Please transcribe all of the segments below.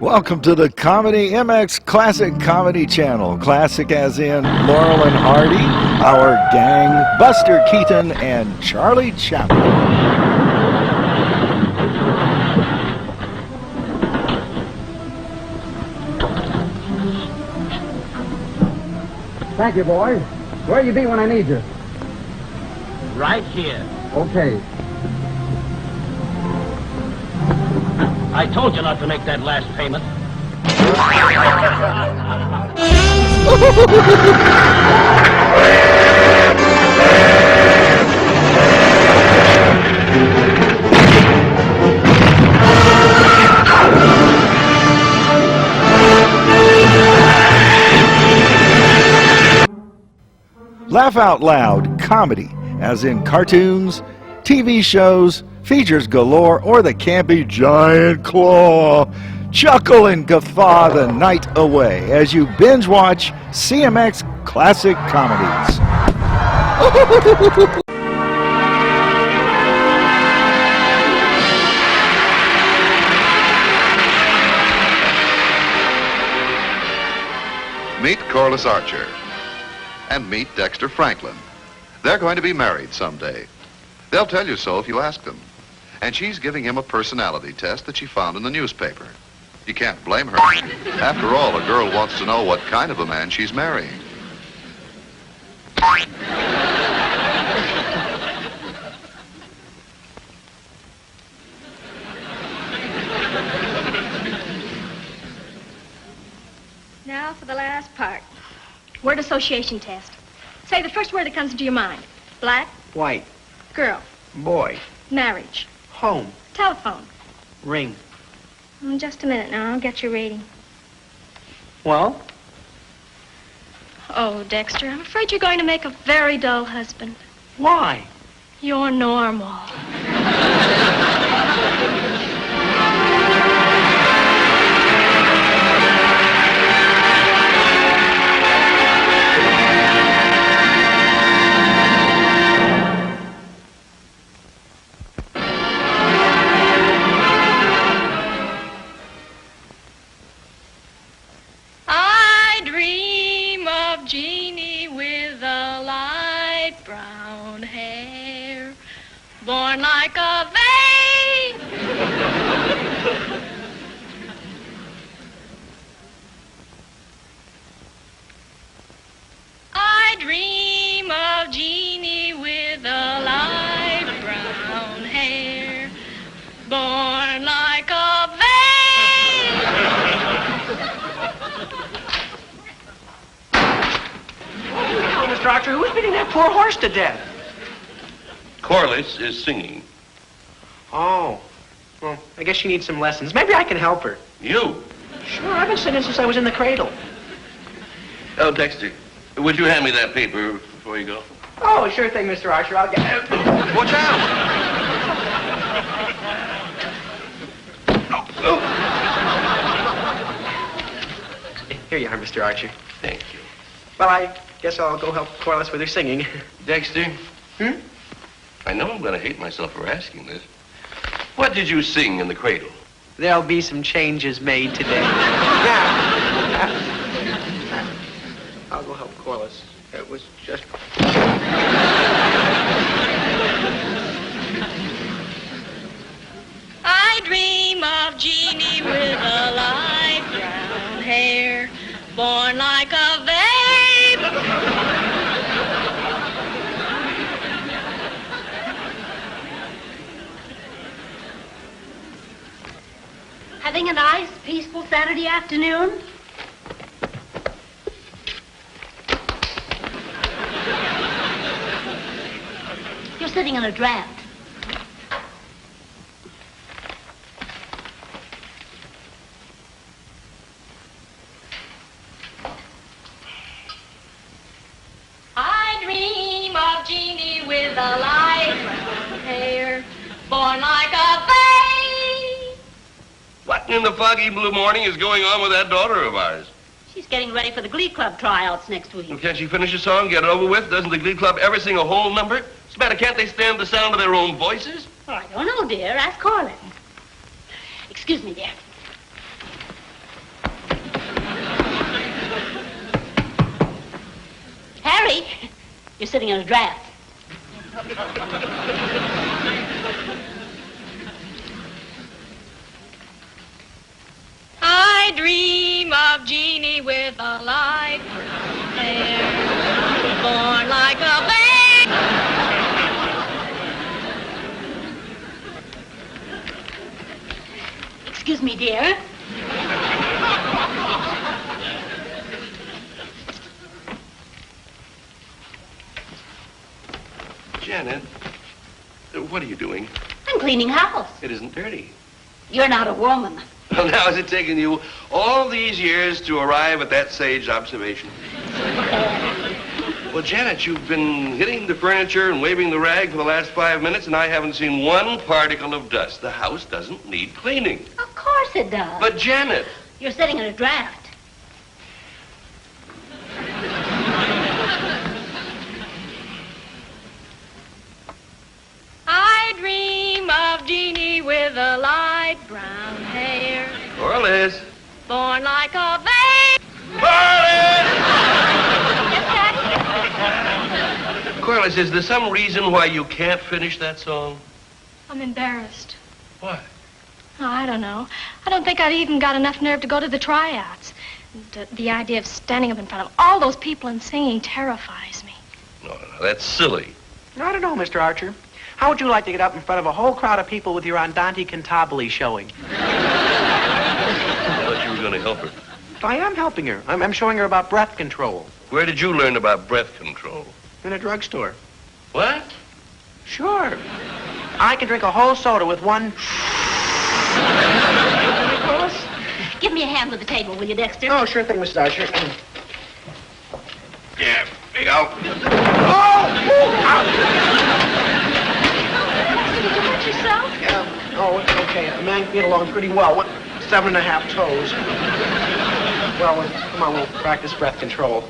Welcome to the Comedy MX Classic Comedy Channel. Classic as in Laurel and Hardy, Our Gang, Buster Keaton, and Charlie Chaplin. Thank you, boys. Where'll you be when I need you? Right here. Okay. I told you not to make that last payment. Laugh out loud comedy, as in cartoons, TV shows, features galore, or the campy Giant Claw. Chuckle and guffaw the night away as you binge watch CMX Classic Comedies. Meet Corliss Archer and meet Dexter Franklin. They're going to be married someday. They'll tell you so if you ask them. And she's giving him a personality test that she found in the newspaper. You can't blame her. After all, a girl wants to know what kind of a man she's marrying. Now for the last part. Word association test. Say the first word that comes into your mind. Black, White, girl, boy, marriage, home, telephone. ring. Just a minute now, I'll get your reading. Well? Oh, Dexter, I'm afraid you're going to make a very dull husband. Why? You're normal. Born like a babe. I dream of Jeannie with a light brown hair. Born like a babe. Oh, Mr. Archer, who's beating that poor horse to death? Corliss is singing. Oh. Well, I guess she needs some lessons. Maybe I can help her. You? Sure, I've been singing since I was in the cradle. Oh, Dexter, would you hand me that paper before you go? Oh, sure thing, Mr. Archer. I'll get it. Watch out! Here you are, Mr. Archer. Thank you. Well, I guess I'll go help Corliss with her singing. Dexter? I know I'm going to hate myself for asking this. What did you sing in the cradle? There'll be some changes made today. Now, I'll go help Corliss. It was just... I dream of Jeannie with a light brown hair. Born like a babe. Having a nice, peaceful Saturday afternoon? You're sitting in a draft. I dream of Jeannie with a light brown hair. Born like a babe. What in the foggy blue morning is going on with that daughter of ours? She's getting ready for the Glee Club tryouts next week. Well, can't she finish a song, get it over with? Doesn't the Glee Club ever sing a whole number? What's the matter, can't they stand the sound of their own voices? Oh, I don't know, dear. Ask Corliss. Excuse me, dear. Harry, you're sitting in a draft. I dream of Jeannie with a light brown hair, born like a babe. Excuse me, dear. Janet, what are you doing? I'm cleaning house. It isn't dirty. You're not a woman. Well, now, has it taken you all these years to arrive at that sage observation? Well, Janet, you've been hitting the furniture and waving the rag for the last 5 minutes, and I haven't seen one particle of dust. The house doesn't need cleaning. Of course it does. But, Janet... You're sitting in a draft. I dream of Jeannie with a light brown hair, Corliss! born like a babe. Corliss! Corliss, is there some reason why you can't finish that song? I'm embarrassed. Why? Oh, I don't know. I don't think I'd even got enough nerve to go to the tryouts. The idea of standing up in front of all those people and singing terrifies me. No, that's silly. I don't know, Mr. Archer. How would you like to get up in front of a whole crowd of people with your Andante Cantabile showing? I thought you were going to help her. I am helping her. I'm showing her about breath control. Where did you learn about breath control? In a drugstore. What? Sure. I can drink a whole soda with one... Give me a hand with the table, will you, Dexter? Oh, sure thing, Mr. Archer. Yeah, big out. Did you hurt yourself? Yeah. Oh, it's okay. A man can get along pretty well with 7.5 toes. Well, come on, we'll practice breath control.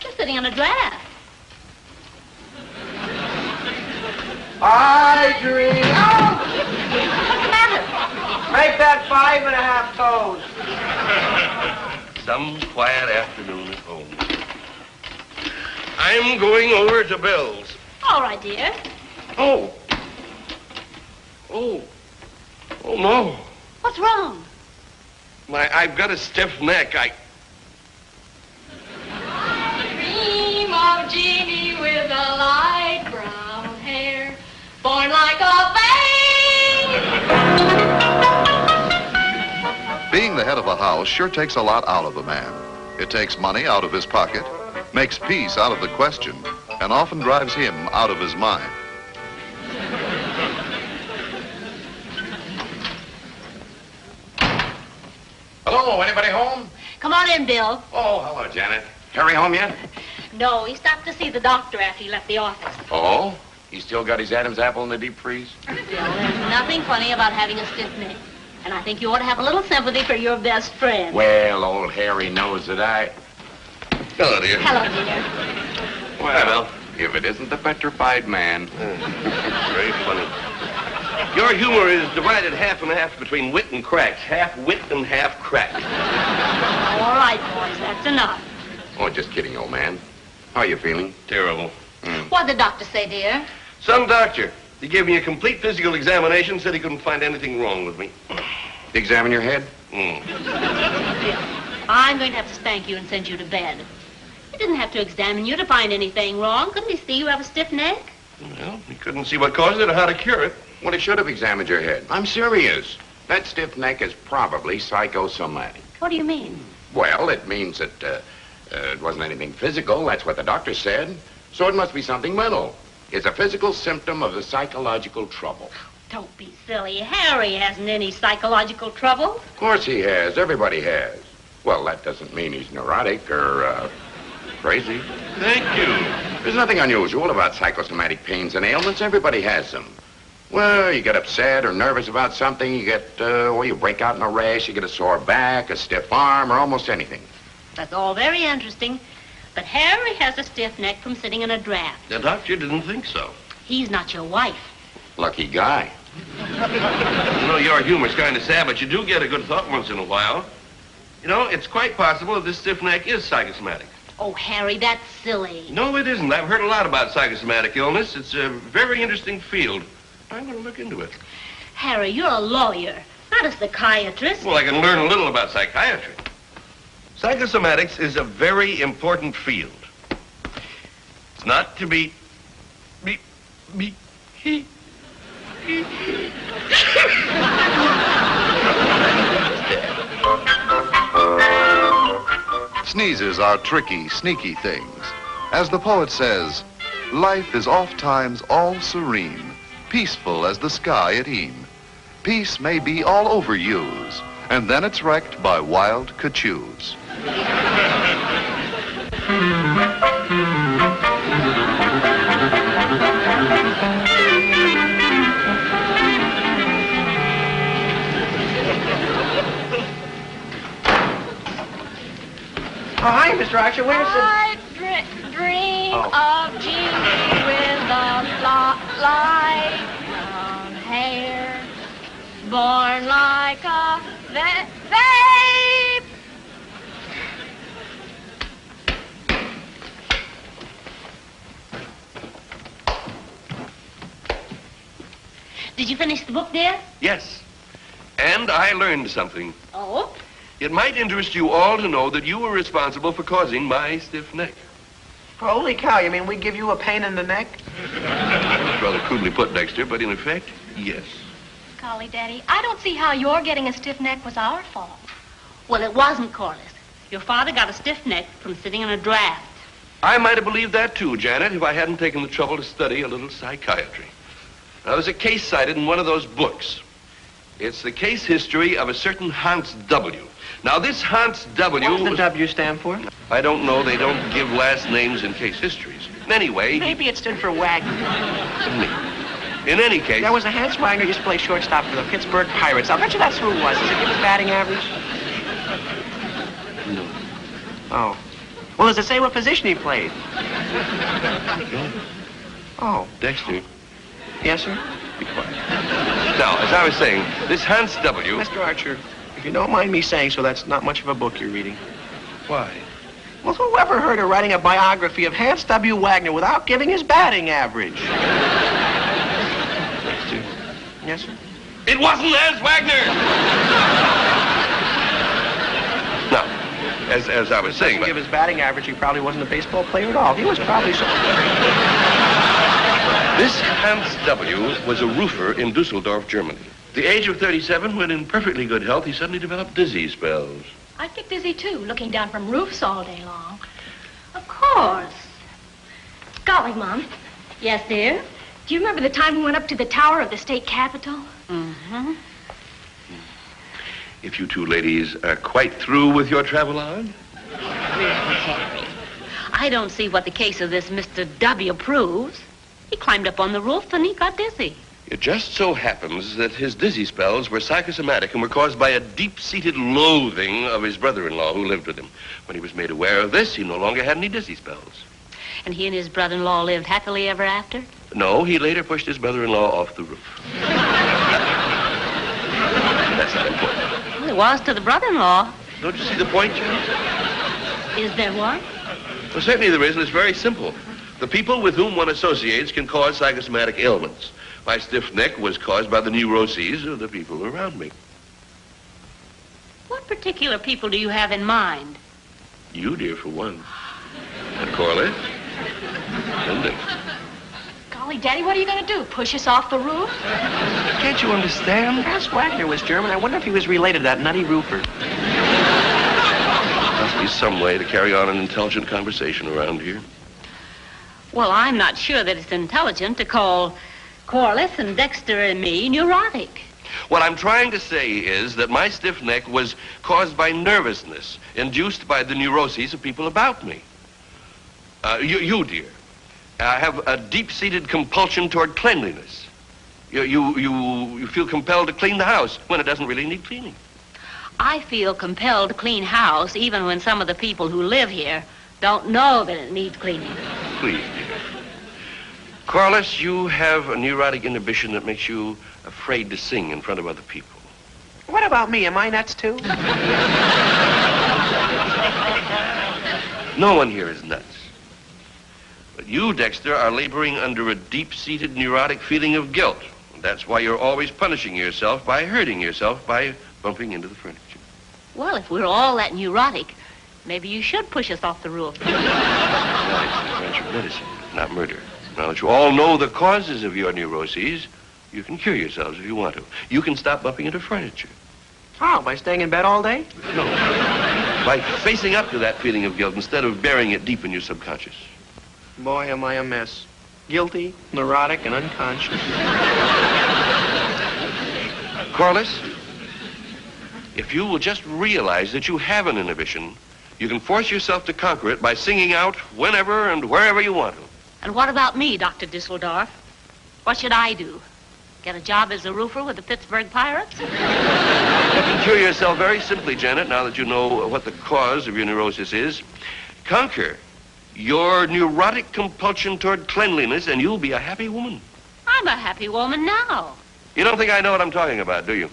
You're sitting in a draft. I dream. Oh! What's the matter? Make that 5.5 toes. Some quiet afternoon at home. I'm going over to Bill's. All right, dear. Oh. Oh. Oh, no. What's wrong? I've got a stiff neck. Dream of Jeannie with a light brown hair, born like a babe. Being the head of a house sure takes a lot out of a man. It takes money out of his pocket, makes peace out of the question, and often drives him out of his mind. Hello, anybody home? Come on in, Bill. Oh, hello, Janet. Harry home yet? No, he stopped to see the doctor after he left the office. Oh? He still got his Adam's apple in the deep freeze? Bill, there's nothing funny about having a stiff neck. And I think you ought to have a little sympathy for your best friend. Well, old Harry knows that I... Hello, dear. Hello, dear. Well, if it isn't the petrified man. Very funny. Your humor is divided half and half between wit and crack. Half wit and half crack. All right, boys, that's enough. Oh, just kidding, old man. How are you feeling? Terrible. What'd the doctor say, dear? Some doctor. He gave me a complete physical examination, said he couldn't find anything wrong with me. Examine your head? Bill, I'm going to have to spank you and send you to bed. He didn't have to examine you to find anything wrong. Couldn't he see you have a stiff neck? Well, he couldn't see what caused it or how to cure it. Well, he should have examined your head. I'm serious. That stiff neck is probably psychosomatic. What do you mean? Well, it means that it wasn't anything physical. That's what the doctor said. So it must be something mental. It's a physical symptom of the psychological trouble. Don't be silly. Harry hasn't any psychological trouble. Of course he has. Everybody has. Well, that doesn't mean he's neurotic or crazy. Thank you. There's nothing unusual about psychosomatic pains and ailments. Everybody has them. Well, you get upset or nervous about something, you get, you break out in a rash, you get a sore back, a stiff arm, or almost anything. That's all very interesting. But Harry has a stiff neck from sitting in a draft. The doctor didn't think so. He's not your wife. Lucky guy. You know, your humor's kind of sad, but you do get a good thought once in a while. You know, it's quite possible that this stiff neck is psychosomatic. Oh, Harry, that's silly. No, it isn't. I've heard a lot about psychosomatic illness. It's a very interesting field. I'm going to look into it. Harry, you're a lawyer, not a psychiatrist. Well, I can learn a little about psychiatry. Psychosomatics is a very important field. It's not to be... Sneezes are tricky, sneaky things. As the poet says, life is oft-times all serene, peaceful as the sky at e'en. Peace may be all over yous, and then it's wrecked by wild cachoos. Oh, hi, Mr. Archer. Where's the... I dream of Jeannie with the light brown hair, born like a babe. Did you finish the book, dear? Yes. And I learned something. Oh? It might interest you all to know that you were responsible for causing my stiff neck. Holy cow, you mean we give you a pain in the neck? That's rather crudely put, Dexter, but in effect, yes. Golly, Daddy, I don't see how your getting a stiff neck was our fault. Well, it wasn't, Corliss. Your father got a stiff neck from sitting in a draft. I might have believed that too, Janet, if I hadn't taken the trouble to study a little psychiatry. Now, there's a case cited in one of those books. It's the case history of a certain Hans W. Now, this Hans W... What does the W stand for? I don't know. They don't give last names in case histories. Anyway... Maybe it stood for Wagner. In any case... There was a Hans Wagner used to play shortstop for the Pittsburgh Pirates. I'll bet you that's who it was. Does it give his batting average? No. Oh. Well, does it say what position he played? No. Oh. Dexter. Yes, sir? Be quiet. Now, as I was saying, this Hans W... Mr. Archer, if you don't mind me saying so, that's not much of a book you're reading. Why? Well, who ever heard of writing a biography of Hans W. Wagner without giving his batting average? Dexter. Yes, sir? It wasn't Hans Wagner! Now, as I was saying... To give his batting average, he probably wasn't a baseball player at all. He was probably so... This Hans W. was a roofer in Dusseldorf, Germany. At the age of 37, when in perfectly good health, he suddenly developed dizzy spells. I get dizzy, too, looking down from roofs all day long. Of course. Golly, Mom. Yes, dear? Do you remember the time we went up to the tower of the state capitol? Mm-hmm. If you two ladies are quite through with your travelogue? Harry, I don't see what the case of this Mr. W. proves. He climbed up on the roof and he got dizzy. It just so happens that his dizzy spells were psychosomatic and were caused by a deep-seated loathing of his brother-in-law who lived with him. When he was made aware of this, he no longer had any dizzy spells. And he and his brother-in-law lived happily ever after? No, he later pushed his brother-in-law off the roof. That's not important. Well, it was to the brother-in-law. Don't you see the point, Janet? Is there one? Well, certainly there is, and it's very simple. The people with whom one associates can cause psychosomatic ailments. My stiff neck was caused by the neuroses of the people around me. What particular people do you have in mind? You, dear, for one. And Corliss. And Dexter. Golly, Daddy, what are you going to do? Push us off the roof? Can't you understand? Hans Wagner was German. I wonder if he was related to that nutty roofer. Must be some way to carry on an intelligent conversation around here. Well, I'm not sure that it's intelligent to call Corliss and Dexter and me neurotic. What I'm trying to say is that my stiff neck was caused by nervousness induced by the neuroses of people about me. You, dear, have a deep-seated compulsion toward cleanliness. You feel compelled to clean the house when it doesn't really need cleaning. I feel compelled to clean house even when some of the people who live here don't know that it needs cleaning. Please, dear. Corliss, you have a neurotic inhibition that makes you afraid to sing in front of other people. What about me? Am I nuts too? No one here is nuts. But you, Dexter, are laboring under a deep-seated neurotic feeling of guilt. That's why you're always punishing yourself by hurting yourself by bumping into the furniture. Well, if we're all that neurotic, maybe you should push us off the roof. Well, it's the branch of medicine, not murder. Now that you all know the causes of your neuroses, you can cure yourselves if you want to. You can stop bumping into furniture. How? By staying in bed all day? No. By facing up to that feeling of guilt instead of burying it deep in your subconscious. Boy, am I a mess. Guilty, neurotic, and unconscious. Corliss, if you will just realize that you have an inhibition, you can force yourself to conquer it by singing out whenever and wherever you want to. And what about me, Dr. Disseldorf? What should I do? Get a job as a roofer with the Pittsburgh Pirates? You can cure yourself very simply, Janet, now that you know what the cause of your neurosis is. Conquer your neurotic compulsion toward cleanliness, and you'll be a happy woman. I'm a happy woman now. You don't think I know what I'm talking about, do you?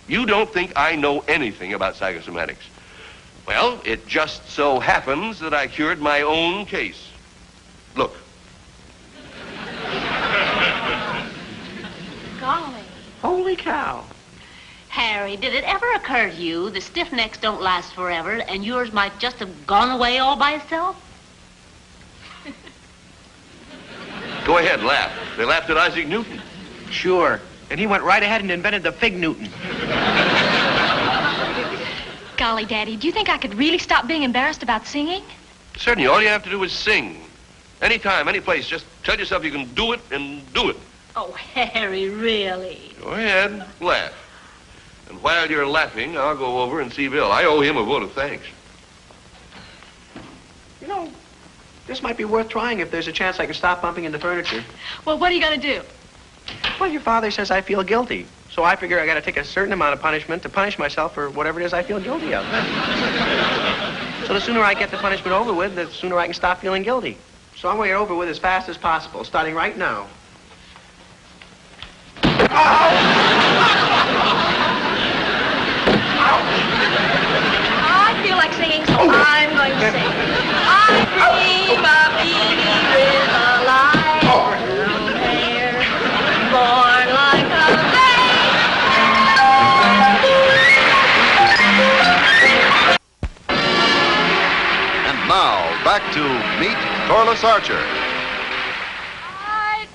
You don't think I know anything about psychosomatics. Well, it just so happens that I cured my own case. Look. Golly. Holy cow. Harry, did it ever occur to you the stiff necks don't last forever and yours might just have gone away all by itself? Go ahead, laugh. They laughed at Isaac Newton. Sure. And he went right ahead and invented the Fig Newton. Golly, Daddy, do you think I could really stop being embarrassed about singing? Certainly, all you have to do is sing. Anytime, any place, just tell yourself you can do it and do it. Oh, Harry, really? Go ahead, laugh. And while you're laughing, I'll go over and see Bill. I owe him a vote of thanks. You know, this might be worth trying if there's a chance I can stop bumping into furniture. Well, what are you going to do? Well, your father says I feel guilty. So I figure I got to take a certain amount of punishment to punish myself for whatever it is I feel guilty of. So the sooner I get the punishment over with, the sooner I can stop feeling guilty. So I'm going to get over with as fast as possible, starting right now. I feel like singing, so I'm going to sing. I dream of Edie with a light brown hair, born like a babe. And now, back to Meet Corliss Archer. I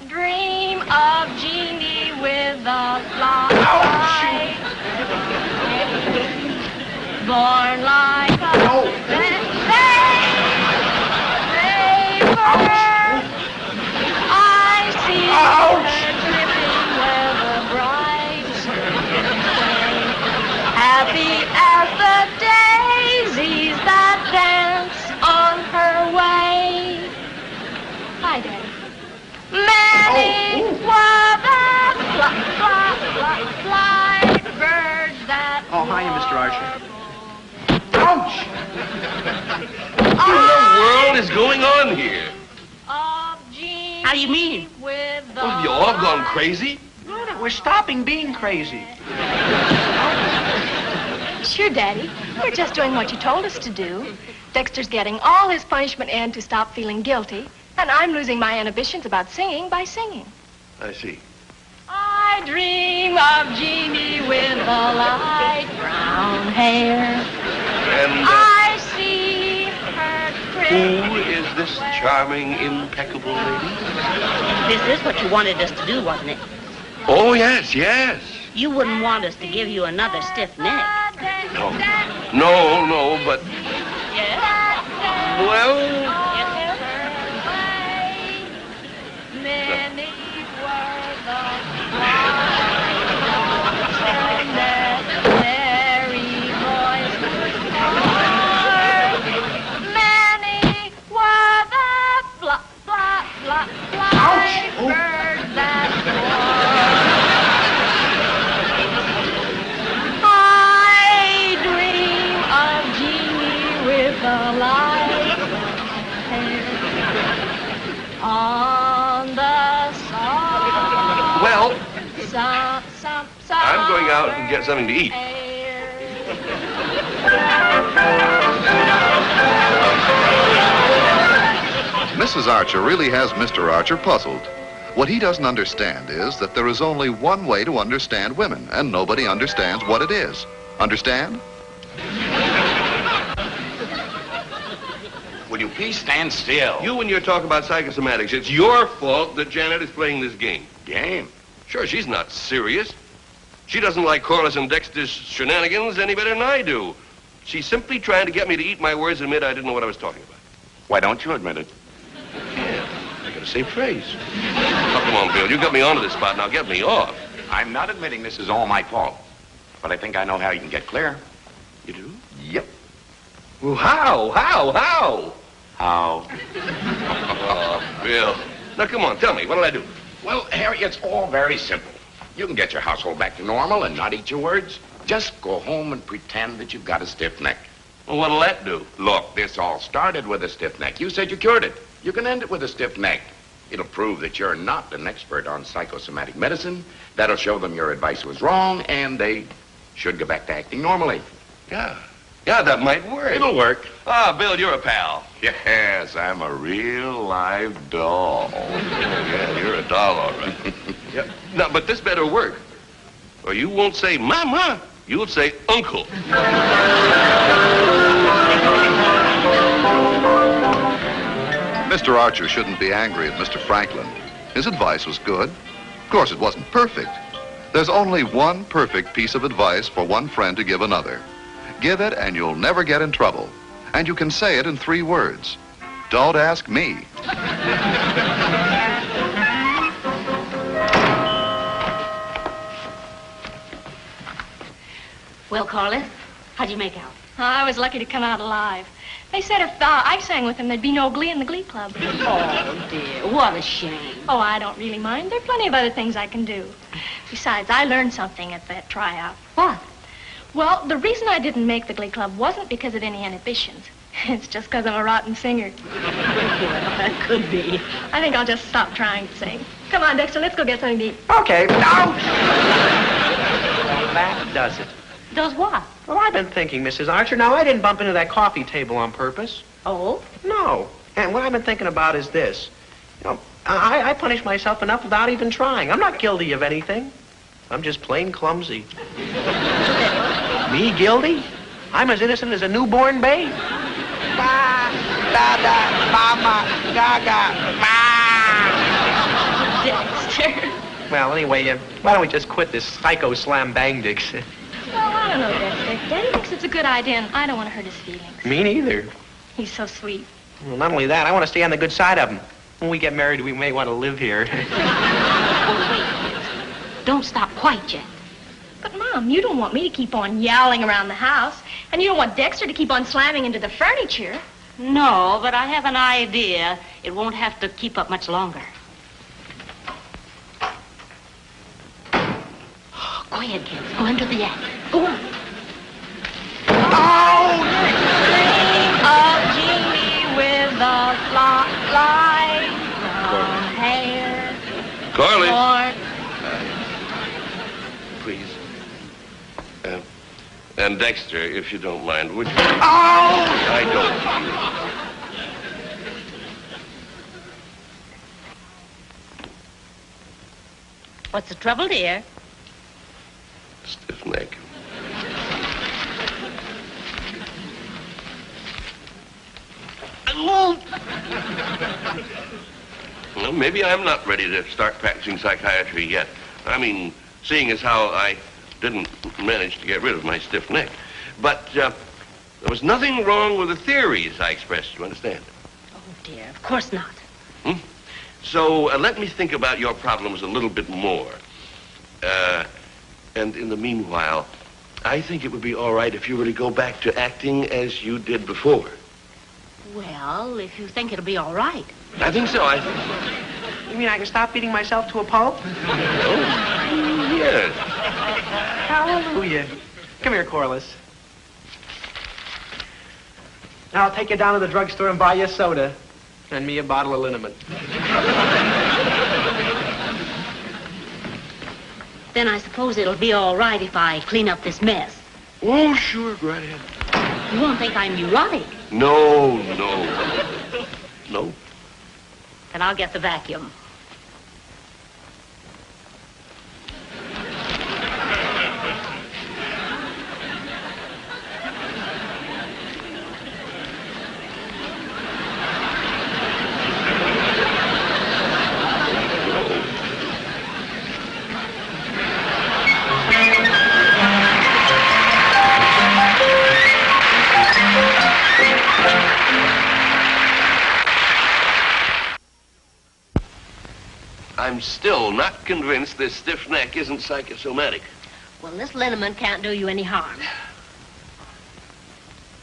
dream of Jeannie with a light, born like a vapor. I see her dripping where the bright spring, happy as the daisies that dance on her way. Hi, Daddy. Many were the fly birds that Oh, hiya, Mr. Archer. Ouch! What in the world is going on here? How do you mean? With the Have you all gone crazy? No, no, we're stopping being crazy. Sure, Daddy. We're just doing what you told us to do. Dexter's getting all his punishment in to stop feeling guilty, and I'm losing my inhibitions about singing by singing. I see. I dream of Jeannie with the light brown hair. And I see her who is this charming, impeccable lady? This is what you wanted us to do, wasn't it? Oh, yes, yes. You wouldn't want us to give you another stiff neck. No, but... Well... Many were the flowers and their merry voices heard. Many were the fly birds that soared. I dream of Jeannie with the light hair on the I'm going out and get something to eat. Mrs. Archer really has Mr. Archer puzzled. What he doesn't understand is that there is only one way to understand women, and nobody understands what it is. Understand? Will you please stand still? You and your talk about psychosomatics, it's your fault that Janet is playing this game. Game? Sure, she's not serious. She doesn't like Corliss and Dexter's shenanigans any better than I do. She's simply trying to get me to eat my words and admit I didn't know what I was talking about. Why don't you admit it? Yeah, I gotta save face. Oh, come on, Bill. You got me onto this spot, now get me off. I'm not admitting this is all my fault, but I think I know how you can get clear. You do? Yep. Well, how? How? How? Oh, Bill. Now, come on, tell me. What did I do? Well, Harry, it's all very simple. You can get your household back to normal and not eat your words. Just go home and pretend that you've got a stiff neck. Well, what'll that do? Look, this all started with a stiff neck. You said you cured it. You can end it with a stiff neck. It'll prove that you're not an expert on psychosomatic medicine. That'll show them your advice was wrong, and they should go back to acting normally. Yeah, that might work. It'll work. Ah, Bill, you're a pal. Yes, I'm a real live doll. Yeah, you're a doll, all right. Yeah. No, but this better work. Or you won't say Mama, you'll say Uncle. Mr. Archer shouldn't be angry at Mr. Franklin. His advice was good. Of course, it wasn't perfect. There's only one perfect piece of advice for one friend to give another. Give it and you'll never get in trouble. And you can say it in 3 words. Don't ask me. Well, Corliss, how'd you make out? I was lucky to come out alive. They said if I sang with them, there'd be no glee in the glee club. Oh, dear, what a shame. Oh, I don't really mind. There are plenty of other things I can do. Besides, I learned something at that tryout. What? Well, the reason I didn't make the glee club wasn't because of any inhibitions. It's just because I'm a rotten singer. That could be. I think I'll just stop trying to sing. Come on, Dexter, let's go get something to eat. Okay. No! Well, that does it. Does what? Well, I've been thinking, Mrs. Archer. Now, I didn't bump into that coffee table on purpose. Oh? No. And what I've been thinking about is this. You know, I punish myself enough without even trying. I'm not guilty of anything. I'm just plain clumsy. Me guilty? I'm as innocent as a newborn babe. Ba, da, da, mama, gaga, ma. Dexter. Well, anyway, why don't we just quit this psycho slam bang dicks? Well, I don't know, Dexter. Daddy thinks it's a good idea, and I don't want to hurt his feelings. Me neither. He's so sweet. Well, not only that, I want to stay on the good side of him. When we get married, we may want to live here. Oh, wait. Don't stop quite yet. But, Mom, you don't want me to keep on yowling around the house, and you don't want Dexter to keep on slamming into the furniture. No, but I have an idea. It won't have to keep up much longer. Go ahead, kids. Go into the act. Go on. Oh! A genie with a light hair. Corliss. Please. And Dexter, if you don't mind, would you? Oh! I don't. What's the trouble, dear? Stiff neck. Well, maybe I'm not ready to start practicing psychiatry yet. I mean, seeing as how I didn't manage to get rid of my stiff neck. But there was nothing wrong with the theories I expressed, you understand? Oh, dear, of course not. So let me think about your problems a little bit more. And in the meanwhile, I think it would be all right if you were to go back to acting as you did before. Well, if you think it'll be all right. I think so, I think so. You mean I can stop beating myself to a pulp? Oh, yes. Hallelujah. Come here, Corliss. Now I'll take you down to the drugstore and buy you a soda. And me a bottle of liniment. Then I suppose it'll be all right if I clean up this mess. Oh, sure, go right ahead. You won't think I'm neurotic. No. No. Then I'll get the vacuum. I'm still not convinced this stiff neck isn't psychosomatic. Well, this liniment can't do you any harm.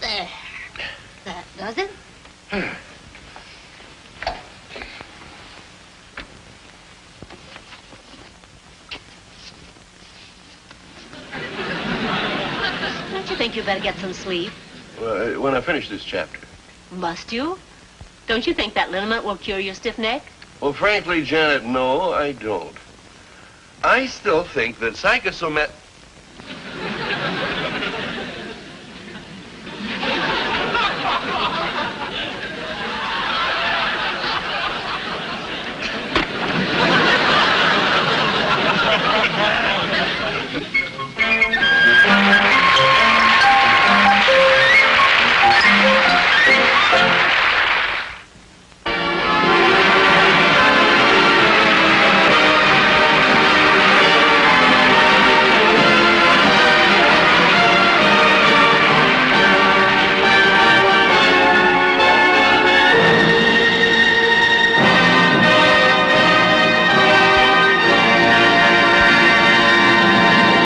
There. That does it? Don't you think you better get some sleep? Well, when I finish this chapter. Must you? Don't you think that liniment will cure your stiff neck? Well, frankly, Janet, no, I don't. I still think that psychosomatic...